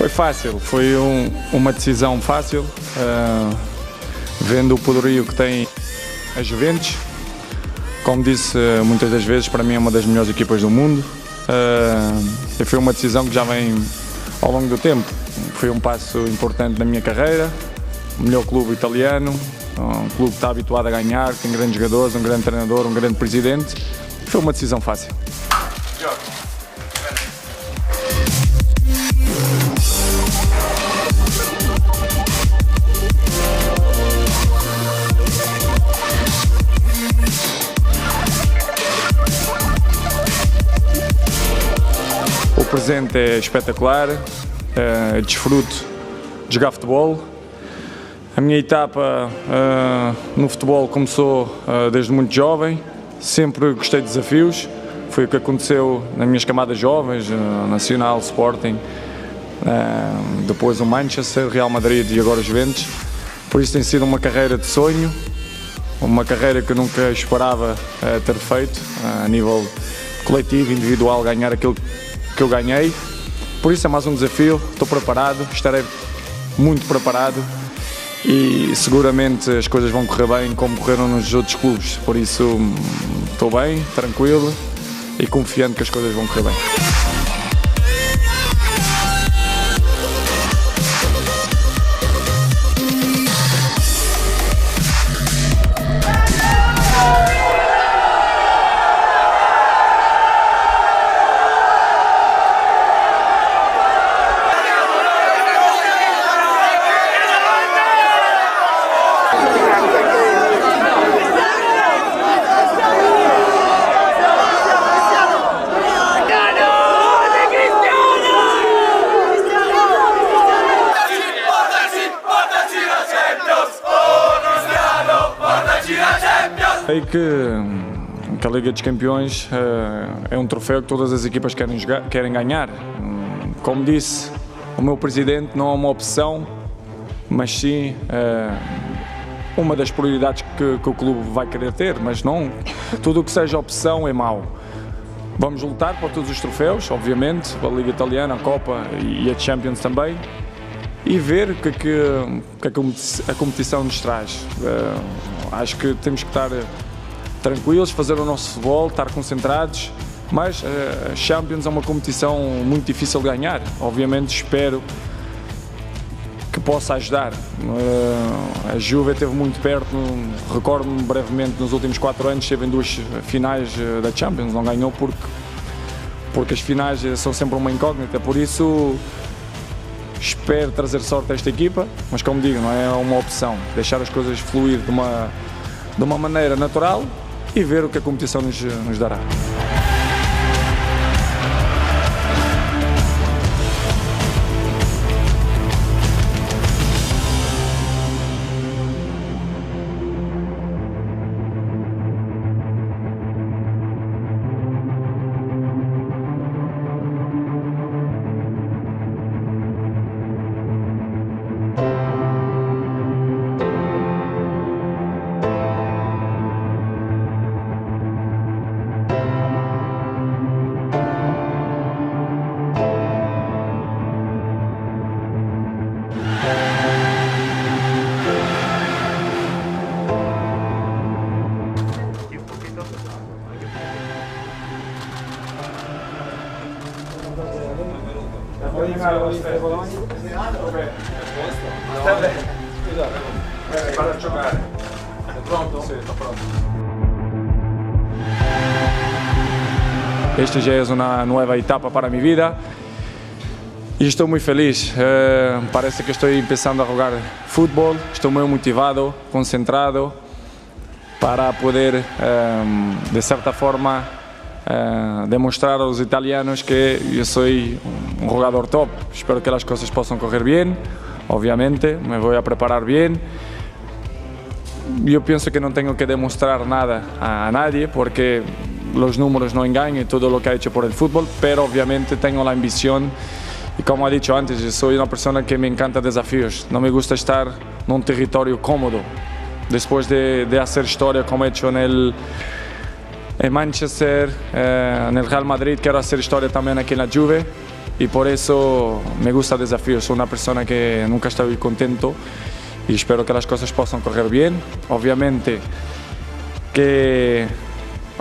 Foi fácil, foi uma decisão fácil, vendo o poderio que tem a Juventus. Como disse muitas das vezes, para mim é uma das melhores equipas do mundo. E foi uma decisão que já vem ao longo do tempo. Foi um passo importante na minha carreira, o melhor clube italiano, um clube que está habituado a ganhar, tem grandes jogadores, um grande treinador, um grande presidente. Foi uma decisão fácil. O presente é espetacular, desfruto de jogar futebol. A minha etapa no futebol começou desde muito jovem, sempre gostei de desafios. Foi o que aconteceu nas minhas camadas jovens, Nacional, Sporting, depois o Manchester, Real Madrid e agora Juventus. Por isso tem sido uma carreira de sonho, uma carreira que eu nunca esperava ter feito, a nível coletivo, individual, ganhar aquilo que eu ganhei. Por isso é mais um desafio, estou preparado, estarei muito preparado e seguramente as coisas vão correr bem como correram nos outros clubes. Por isso estou bem, tranquilo e confiante que as coisas vão correr bem. Sei que a Liga dos Campeões é um troféu que todas as equipas querem ganhar. Como disse o meu presidente, não é uma opção, mas sim uma das prioridades que o clube vai querer ter, mas não tudo o que seja opção é mau. Vamos lutar por todos os troféus, obviamente, a Liga Italiana, a Copa e a Champions também, e ver o que a competição nos traz. Acho que temos que estar tranquilos, fazer o nosso futebol, estar concentrados, mas a Champions é uma competição muito difícil de ganhar. Obviamente espero que possa ajudar. A Juve esteve muito perto, recordo-me brevemente, nos últimos 4 anos esteve em 2 finais da Champions, não ganhou porque as finais são sempre uma incógnita, por isso espero trazer sorte a esta equipa, mas como digo, não é uma opção, deixar as coisas fluir de uma maneira natural e ver o que a competição nos dará. Para giocare. È pronto? Sì, sto pronto. Esta já é uma nova etapa para a minha vida e estou muito feliz. Parece que estou começando a jogar futebol, estou muito motivado, concentrado para poder, de certa forma, demonstrar aos italianos que eu sou um jogador top. Espero que as coisas possam correr bem, obviamente, me vou a preparar bem. Eu penso que não tenho que demonstrar nada a nadie porque os números não engañan todo o que ha hecho por el fútbol, pero obviamente tenho a ambição e, como ha dicho antes, eu sou uma pessoa que me encanta desafios. Não me gusta estar num território cómodo. Depois de fazer história como he hecho en Manchester, en el Real Madrid, quiero hacer historia también aquí en la Juve y por eso me gusta el desafío. Soy una persona que nunca estoy contento y espero que las cosas puedan correr bien. Obviamente que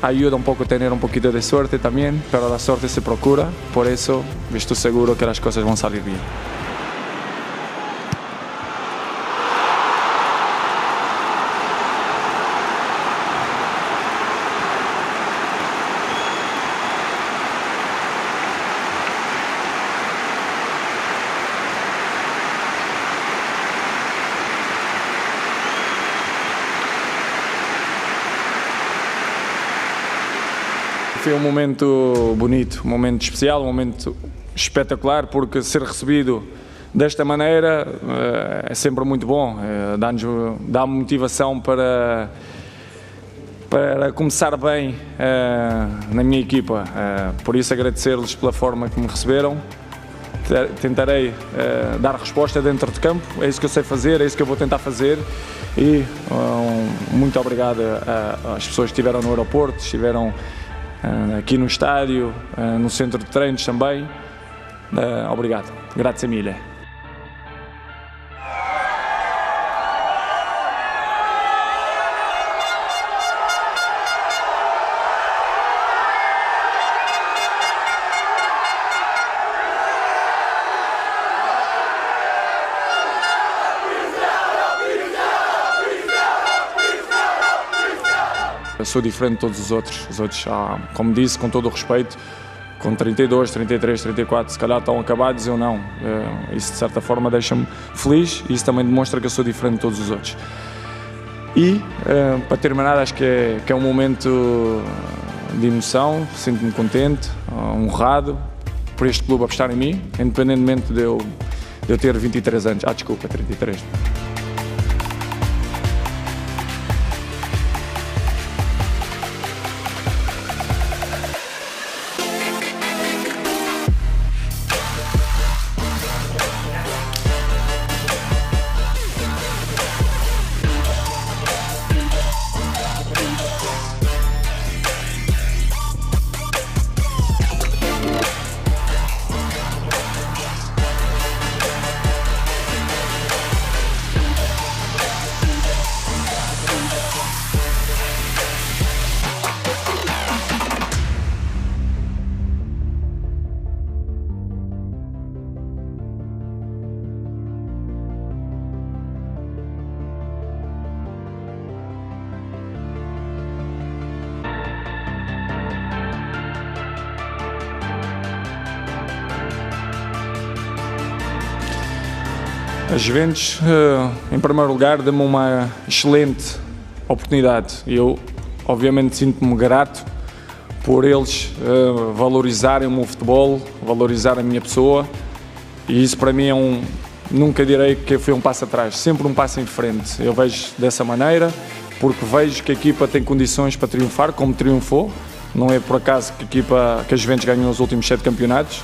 ayuda un poco tener un poquito de suerte también, pero la suerte se procura, por eso estoy seguro que las cosas van a salir bien. Foi um momento bonito, um momento especial, um momento espetacular, porque ser recebido desta maneira é sempre muito bom, dá-me motivação para começar bem na minha equipa. Por isso agradecer-lhes pela forma que me receberam. Tentarei dar resposta dentro de campo, é isso que eu sei fazer, é isso que eu vou tentar fazer e muito obrigado às pessoas que estiveram no aeroporto, estiveram aqui no estádio, no centro de treinos também. Obrigado. Grazie mille. Eu sou diferente de todos os outros. Os outros, como disse, com todo o respeito, com 32, 33, 34, se calhar estão acabados, eu não. Isso de certa forma deixa-me feliz e isso também demonstra que eu sou diferente de todos os outros. E, para terminar, acho que é um momento de emoção, sinto-me contente, honrado por este clube apostar em mim, independentemente de eu ter 23 anos. Desculpa, 33. A Juventus, em primeiro lugar, deu-me uma excelente oportunidade. Eu, obviamente, sinto-me grato por eles valorizarem o meu futebol, valorizar a minha pessoa, e isso para mim é nunca direi que foi um passo atrás, sempre um passo em frente. Eu vejo dessa maneira, porque vejo que a equipa tem condições para triunfar, como triunfou. Não é por acaso que a Juventus ganhou os últimos 7 campeonatos.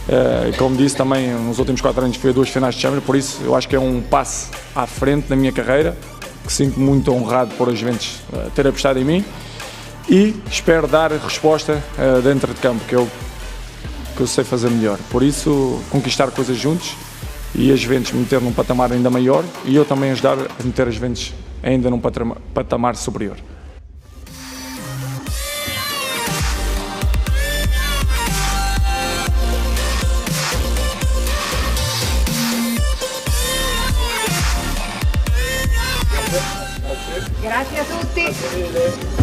E como disse também, nos últimos 4 anos foi a 2 finais de Champions, por isso eu acho que é um passo à frente na minha carreira, que sinto muito honrado por a Juventus ter apostado em mim e espero dar resposta dentro de campo, que eu sei fazer melhor. Por isso, conquistar coisas juntos e a Juventus me meter num patamar ainda maior e eu também ajudar a meter a Juventus ainda num patamar superior. Grazie a tutti.